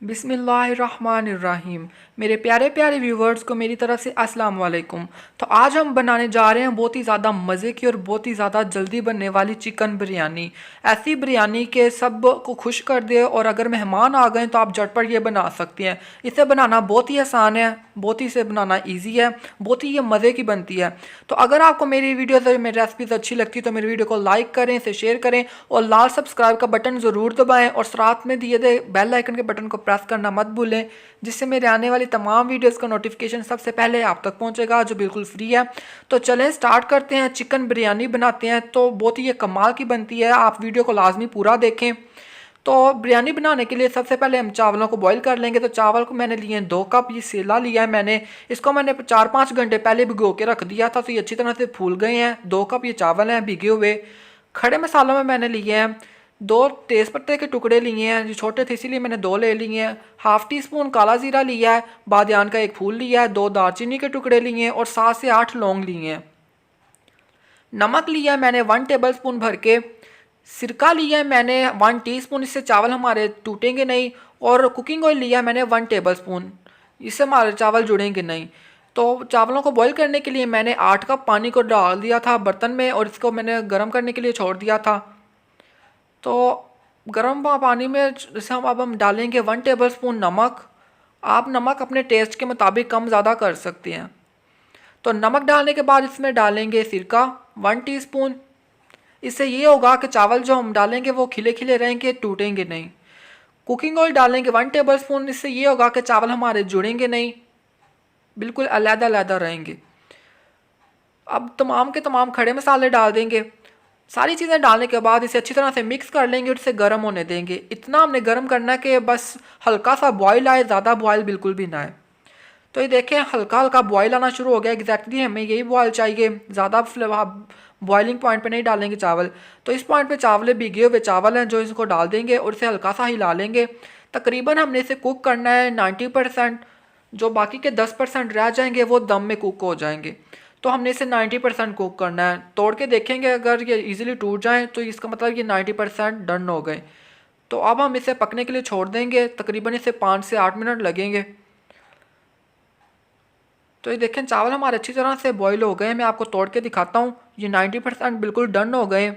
बिस्मिल्लाहिर्रहमानिर्रहीम। मेरे प्यारे प्यारे व्यूवर्स को मेरी तरफ से अस्सलाम वालेकुम। तो आज हम बनाने जा रहे हैं बहुत ही ज़्यादा मज़े की और बहुत ही ज़्यादा जल्दी बनने वाली चिकन बिरयानी। ऐसी बिरयानी के सब को खुश कर दे और अगर मेहमान आ गए तो आप झटपट ये बना सकती हैं। इसे बनाना बहुत ही आसान है, बहुत ही इसे बनाना ईजी है, बहुत ही ये मज़े की बनती है। तो अगर आपको मेरी वीडियोज़ और मेरी रेसिपीज़ अच्छी लगती है तो मेरी वीडियो को लाइक करें, इसे शेयर करें और लाल सब्सक्राइब का बटन ज़रूर दबाएं और साथ में दिए गए बेल आइकन के बटन को प्रेस करना मत भूलें, जिससे मेरे आने वाली तमाम वीडियोस का नोटिफिकेशन सबसे पहले आप तक पहुंचेगा, जो बिल्कुल फ्री है। तो चलें स्टार्ट करते हैं, चिकन बिरयानी बनाते हैं। तो बहुत ही ये कमाल की बनती है, आप वीडियो को लाजमी पूरा देखें। तो बिरयानी बनाने के लिए सबसे पहले हम चावलों को बॉईल कर लेंगे। तो चावल को मैंने लिए 2 कप, ये सेला लिया है मैंने। इसको मैंने 4-5 घंटे पहले भिगो के रख दिया था, तो ये अच्छी तरह से फूल गए हैं। 2 कप ये चावल हैं भिगे हुए। खड़े मसालों में मैंने लिए हैं 2 तेज़पत्ते के टुकड़े लिए हैं, जो छोटे थे इसीलिए मैंने 2 ले लिए हैं। हाफ़ टी स्पून काला ज़ीरा लिया है, बादियान का 1 फूल लिया है, 2 दालचीनी के टुकड़े लिए हैं और 7 से 8 लौंग लिए हैं। नमक लिया है मैंने 1 टेबल स्पून भर के। सिरका लिया है मैंने 1 टीस्पून, इससे चावल हमारे टूटेंगे नहीं। और कुकिंग ऑयल लिया है मैंने 1 टेबल स्पून, इससे हमारे चावल जुड़ेंगे नहीं। तो चावलों को बॉईल करने के लिए मैंने 8 कप पानी को डाल दिया था बर्तन में और इसको मैंने गर्म करने के लिए छोड़ दिया था। तो गर्म पानी में जैसे हम डालेंगे 1 टेबल स्पून नमक। आप नमक अपने टेस्ट के मुताबिक कम ज़्यादा कर सकते हैं। तो नमक डालने के बाद इसमें डालेंगे सिरका 1 टीस्पून। इससे ये होगा कि चावल जो हम डालेंगे वो खिले खिले रहेंगे, टूटेंगे नहीं। कुकिंग ऑयल डालेंगे 1 टेबल स्पून, इससे ये होगा कि चावल हमारे जुड़ेंगे नहीं, बिल्कुल अलग अलग रहेंगे। अब तमाम के तमाम खड़े मसाले डाल देंगे। सारी चीज़ें डालने के बाद इसे अच्छी तरह से मिक्स कर लेंगे और इसे गर्म होने देंगे। इतना हमने गर्म करना है कि बस हल्का सा बॉयल आए, ज़्यादा बॉयल बिल्कुल भी ना आए। तो ये देखें हल्का हल्का बॉयल आना शुरू हो गया। एग्जैक्टली हमें यही बॉयल चाहिए, ज़्यादा बॉइलिंग पॉइंट पे नहीं डालेंगे चावल। तो इस पॉइंट पे चावल भीगे हुए चावल हैं जो इसको डाल देंगे और इसे हल्का सा हिला लेंगे। तकरीबन हमने इसे कुक करना है 90%। जो बाकी के 10% रह जाएंगे वो दम में कुक हो जाएंगे। तो हमने इसे 90% कुक करना है। तोड़ के देखेंगे अगर ये इजीली टूट जाएं तो इसका मतलब ये 90% डन हो गए। तो अब हम इसे पकने के लिए छोड़ देंगे, तकरीबन इसे 5 से 8 मिनट लगेंगे। तो ये देखें चावल हमारे अच्छी तरह से बॉईल हो गए। मैं आपको तोड़ के दिखाता हूँ, ये 90% बिल्कुल डन हो गए।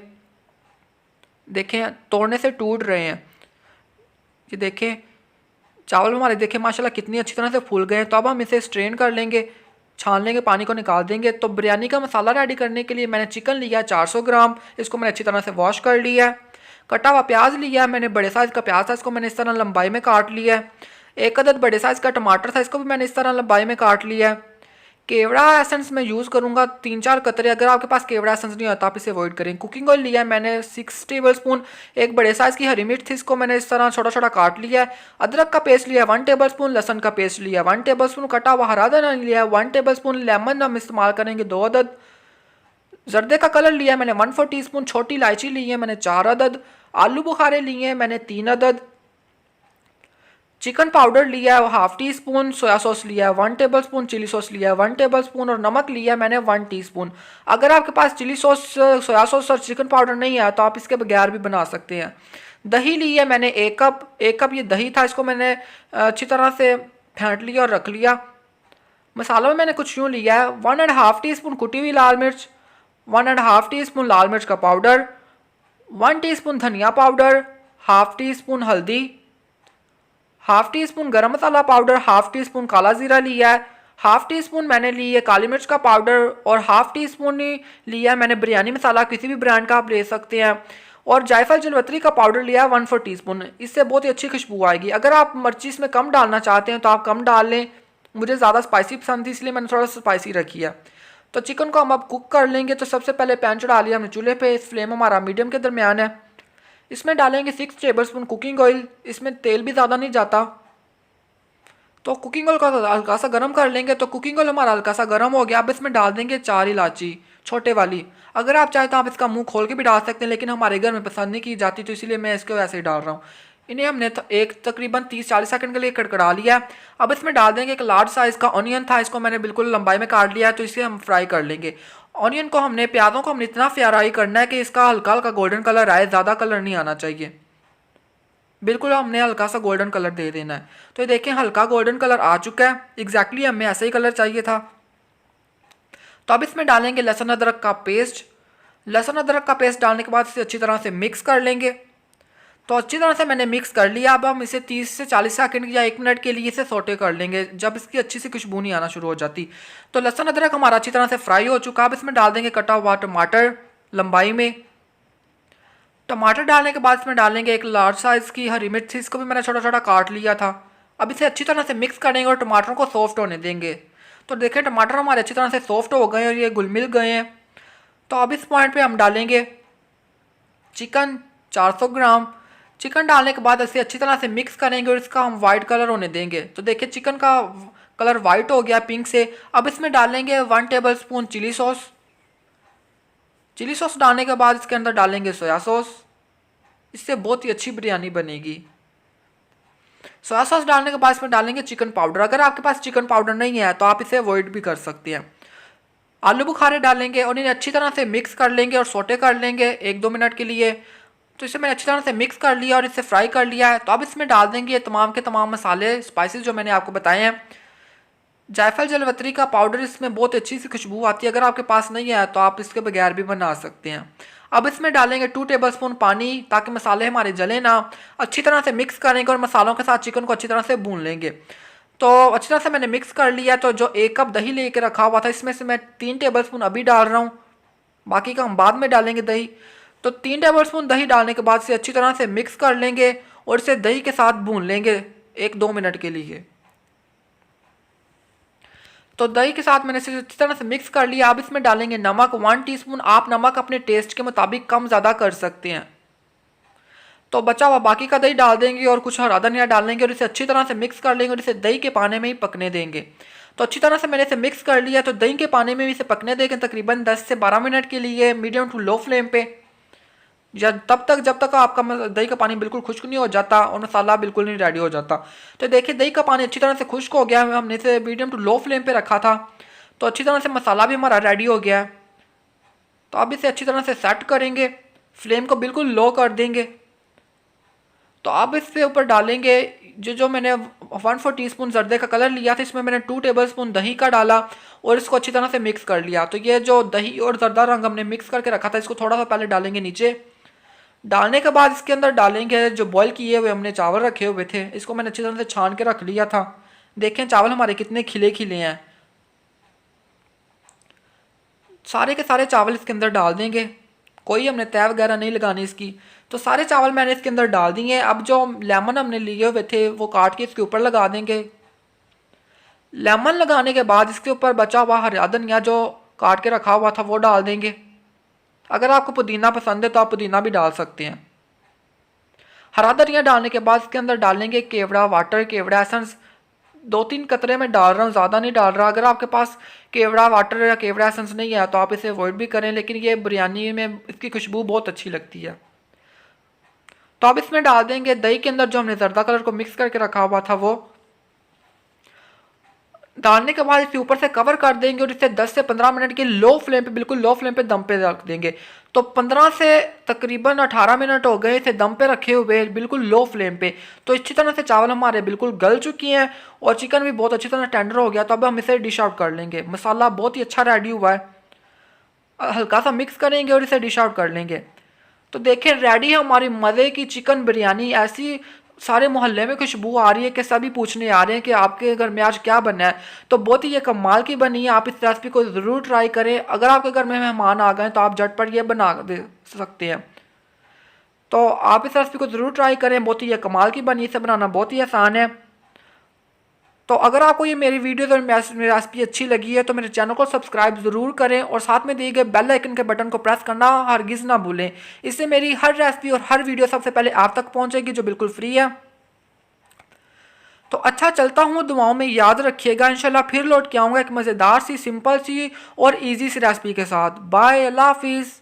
देखें तोड़ने से टूट रहे हैं। ये देखें चावल हमारे देखें माशाल्लाह कितनी अच्छी तरह से फूल गए हैं। तो अब हम इसे स्ट्रेन कर लेंगे, छान लेंगे, पानी को निकाल देंगे। तो बिरयानी का मसाला रेडी करने के लिए मैंने चिकन लिया 400 ग्राम, इसको मैंने अच्छी तरह से वॉश कर लिया है। कटा हुआ प्याज लिया है मैंने, बड़े साइज़ का प्याज था, इसको मैंने इस तरह लंबाई में काट लिया है। 1 अदद बड़े साइज़ का टमाटर था, इसको भी मैंने इस तरह लंबाई में काट लिया है। केवड़ा एसेंस में यूज़ करूँगा 3-4 कतरे। अगर आपके पास केवड़ा एसेंस नहीं होता आप इसे अवॉइड करें। कुकिंग ऑयल लिया है मैंने 6 टेबल स्पून। 1 बड़े साइज़ की हरी मिर्च थी, इसको मैंने इस तरह छोटा छोटा काट लिया है। अदरक का पेस्ट लिया 1 टेबल स्पून। लहसुन का पेस्ट लिया 1 टेबल स्पून। कटा हुआ हरा धनिया लिया 1 टेबल स्पून। लेमन हम इस्तेमाल करेंगे 2 अदद। जर्दे का कलर लिया मैंने 1/4 टीस्पून। छोटी इलायची ली है मैंने 4 अदद। आलू बुखारे लिए हैं मैंने 3 अदद। चिकन पाउडर लिया है 1/2 टी स्पून। सोया सॉस लिया है 1 टेबल स्पून। चिली सॉस लिया है 1 टेबल स्पून और नमक लिया है मैंने 1 टीस्पून। अगर आपके पास चिली सॉस, सोया सॉस और चिकन पाउडर नहीं है तो आप इसके बगैर भी बना सकते हैं। दही ली है मैंने 1 कप। 1 कप ये दही था, इसको मैंने अच्छी तरह से फेंट लिया और रख लिया। मसालों में मैंने कुछ यूँ लिया है 1.5 टी स्पून कुटी हुई लाल मिर्च, 1.5 टी स्पून लाल मिर्च का पाउडर, 1 टी स्पून धनिया पाउडर, 1/2 टी स्पून हल्दी, 1/2 टी स्पून गरम मसाला पाउडर, 1/2 टी स्पून काला जीरा लिया है, 1/2 टी स्पून मैंने ली है काली मिर्च का पाउडर और 1/2 टी स्पून ही लिया है मैंने बिरयानी मसाला, किसी भी ब्रांड का आप ले सकते हैं। और जायफल जलवतरी का पाउडर लिया है 1/4 टी स्पून, इससे बहुत ही अच्छी खुशबू आएगी। अगर आप मिर्ची इसमें कम डालना चाहते हैं तो आप कम डाल लें। मुझे ज़्यादा स्पाइसी पसंद थी इसलिए मैंने थोड़ा सा स्पाइसी रखी है। तो चिकन को हम अब कुक कर लेंगे। तो सबसे पहले पैन चढ़ा लिया हमने चूल्हे पे, इस फ्लेम हमारा मीडियम के दरमियान है। इसमें डालेंगे 6 टेबल स्पून कुकिंग ऑयल, इसमें तेल भी ज़्यादा नहीं जाता। तो कुकिंग ऑयल का हल्का सा गर्म कर लेंगे। तो कुकिंग ऑयल हमारा हल्का सा गर्म हो गया। अब इसमें डाल देंगे 4 इलायची छोटे वाली। अगर आप चाहें तो आप इसका मुंह खोल के भी डाल सकते हैं, लेकिन हमारे घर में पसंद नहीं की जाती तो इसीलिए मैं इसको वैसे ही डाल रहा हूँ। इन्हें हमने एक तकरीबन 30-40 सेकंड के लिए कड़कड़ा लिया। अब इसमें डाल देंगे एक लार्ज साइज़ का ऑनियन था, इसको मैंने बिल्कुल लंबाई में काट लिया है। तो इसे हम फ्राई कर लेंगे। ऑनियन को हमने, प्याज़ों को हमने इतना फ्राई करना है कि इसका हल्का हल्का गोल्डन कलर आए, ज़्यादा कलर नहीं आना चाहिए। बिल्कुल हमने हल्का सा गोल्डन कलर दे देना है। तो ये देखें हल्का गोल्डन कलर आ चुका है, एग्जैक्टली हमें ऐसा ही कलर चाहिए था। तो अब इसमें डालेंगे लहसुन अदरक का पेस्ट। लहसुन अदरक का पेस्ट डालने के बाद इसे अच्छी तरह से मिक्स कर लेंगे। तो अच्छी तरह से मैंने मिक्स कर लिया। अब हम इसे 30 से 40 सेकंड या 1 मिनट के लिए इसे सोटे कर लेंगे, जब इसकी अच्छी सी खुशबू नहीं आना शुरू हो जाती। तो लहसुन अदरक हमारा अच्छी तरह से फ्राई हो चुका। अब इसमें डाल देंगे कटा हुआ टमाटर लंबाई में। टमाटर डालने के बाद इसमें डालेंगे एक लार्ज साइज़ की हरी मिर्च, इसको भी मैंने छोटा छोटा काट लिया था। अब इसे अच्छी तरह से मिक्स करेंगे और टमाटरों को सॉफ्ट होने देंगे। तो देखिए टमाटर हमारे अच्छी तरह से सॉफ्ट हो गए और ये घुल मिल गए हैं। तो अब इस पॉइंट पे हम डालेंगे चिकन 400 ग्राम। चिकन डालने के बाद इसे अच्छी तरह से मिक्स करेंगे और इसका हम वाइट कलर होने देंगे। तो देखिए चिकन का कलर वाइट हो गया पिंक से। अब इसमें डालेंगे 1 tablespoon chili sauce. Chili sauce डालने के बाद इसके अंदर डालेंगे सोया सॉस। इससे बहुत ही अच्छी बिरयानी बनेगी। सोया सॉस डालने के बाद इसमें डालेंगे चिकन पाउडर। अगर आपके पास चिकन पाउडर नहीं है तो आप इसे अवॉइड भी कर सकते हैं। आलू बुखारे डालेंगे और इन्हें अच्छी तरह से मिक्स कर लेंगे और सोटे कर लेंगे 1-2 मिनट के लिए। तो इसे मैंने अच्छी तरह से मिक्स कर लिया और इसे फ्राई कर लिया है। तो अब इसमें डाल देंगे तमाम के तमाम मसाले स्पाइसेस जो मैंने आपको बताए हैं। जायफल जलवतरी का पाउडर, इसमें बहुत अच्छी सी खुशबू आती है। अगर आपके पास नहीं है तो आप इसके बगैर भी बना सकते हैं। अब इसमें डालेंगे 2 टेबलस्पून पानी ताकि मसाले हमारे जले ना। अच्छी तरह से मिक्स करेंगे और मसालों के साथ चिकन को अच्छी तरह से भून लेंगे। तो अच्छी तरह से मैंने मिक्स कर लिया। तो जो 1 कप दही लेके रखा हुआ था इसमें से मैं 3 टेबलस्पून अभी डाल रहा हूँ, बाकी का हम बाद में डालेंगे दही। तो 3 टेबलस्पून दही डालने के बाद से अच्छी तरह से मिक्स कर लेंगे और इसे दही के साथ भून लेंगे 1-2 मिनट के लिए। तो दही के साथ मैंने इसे अच्छी तरह से मिक्स कर लिया। अब इसमें डालेंगे नमक 1 टीस्पून। आप नमक अपने टेस्ट के मुताबिक कम ज़्यादा कर सकते हैं। तो बचा हुआ बाकी का दही डाल देंगे और कुछ हरा धनिया डालेंगे और इसे अच्छी तरह से मिक्स कर लेंगे और इसे दही के पानी में ही पकने देंगे। तो अच्छी तरह से मैंने इसे मिक्स कर लिया। तो दही के पानी में भी इसे पकने देंगे तकरीबन 10 से 12 मिनट के लिए मीडियम टू लो फ्लेम पे, या तब तक जब तक आपका दही का पानी बिल्कुल खुश्क नहीं हो जाता और मसाला बिल्कुल नहीं रेडी हो जाता। तो देखिए दही का पानी अच्छी तरह से खुश्क हो गया है। हमने इसे मीडियम टू लो फ्लेम पे रखा था। तो अच्छी तरह से मसाला भी हमारा रेडी हो गया है। तो अब इसे अच्छी तरह से सेट करेंगे, फ्लेम को बिल्कुल लो कर देंगे। तो अब इसके ऊपर डालेंगे जो मैंने 1/4 टीस्पून जर्दे का कलर लिया था, इसमें मैंने 2 टेबलस्पून दही का डाला और इसको अच्छी तरह से मिक्स कर लिया। तो ये जो दही और जर्दा रंग हमने मिक्स करके रखा था इसको थोड़ा सा पहले डालेंगे नीचे। डालने के बाद इसके अंदर डालेंगे जो बॉईल किए हुए हमने चावल रखे हुए थे, इसको मैंने अच्छी तरह से छान के रख लिया था। देखें चावल हमारे कितने खिले खिले हैं। सारे के सारे चावल इसके अंदर डाल देंगे, कोई हमने तय वगैरह नहीं लगानी इसकी। तो सारे चावल मैंने इसके अंदर डाल दिए। अब जो लेमन हमने लिए हुए थे वो काट के इसके ऊपर लगा देंगे। लेमन लगाने के बाद इसके ऊपर बचा हुआ हरा धनिया जो काट के रखा हुआ था वो डाल देंगे। अगर आपको पुदीना पसंद है तो आप पुदीना भी डाल सकते हैं। हरा धनिया डालने के बाद इसके अंदर डालेंगे केवड़ा वाटर, केवड़ा एसेंस 2-3 कतरे में डाल रहा हूँ, ज़्यादा नहीं डाल रहा। अगर आपके पास केवड़ा वाटर या केवड़ा एसेंस नहीं है तो आप इसे अवॉइड भी करें, लेकिन ये बिरयानी में इसकी खुशबू बहुत अच्छी लगती है। तो अब इसमें डाल देंगे दही के अंदर जो हमने जर्दा कलर को मिक्स करके रखा हुआ था वो डालने के बाद इसे ऊपर से कवर कर देंगे और इसे 10 से 15 मिनट के लो फ्लेम पे, बिल्कुल लो फ्लेम पे दम पे रख देंगे। तो 15 से तकरीबन 18 मिनट हो गए इसे दम पे रखे हुए बिल्कुल लो फ्लेम पे। तो इसी तरह से चावल हमारे बिल्कुल गल चुकी हैं और चिकन भी बहुत अच्छी तरह टेंडर हो गया। तो अब हम इसे डिश आउट कर लेंगे। मसाला बहुत ही अच्छा रेडी हुआ है, हल्का सा मिक्स करेंगे और इसे डिश आउट कर लेंगे। तो देखें रेडी है हमारी मज़े की चिकन बिरयानी। ऐसी सारे मोहल्ले में खुशबू आ रही है कि सभी पूछने आ रहे हैं कि आपके घर में आज क्या बना है। तो बहुत ही ये कमाल की बनी है, आप इस रेसिपी को ज़रूर ट्राई करें। अगर आपके घर में मेहमान आ गए तो आप झटपट ये बना दे सकते हैं। तो आप इस रेसिपी को ज़रूर ट्राई करें, बहुत ही ये कमाल की बनी, इसे बनाना बहुत ही आसान है। तो अगर आपको ये मेरी वीडियोस और मेरी रेसिपी अच्छी लगी है तो मेरे चैनल को सब्सक्राइब ज़रूर करें और साथ में दिए गए बेल आइकन के बटन को प्रेस करना हरगिज़ ना भूलें। इससे मेरी हर रेसिपी और हर वीडियो सबसे पहले आप तक पहुंचेगी, जो बिल्कुल फ्री है। तो अच्छा चलता हूँ, दुआओं में याद रखिएगा। इंशाल्लाह फिर लौट के आऊँगा एक मज़ेदार सी, सिंपल सी और ईजी सी रेसिपी के साथ। बाय, अल्लाह हाफिज़।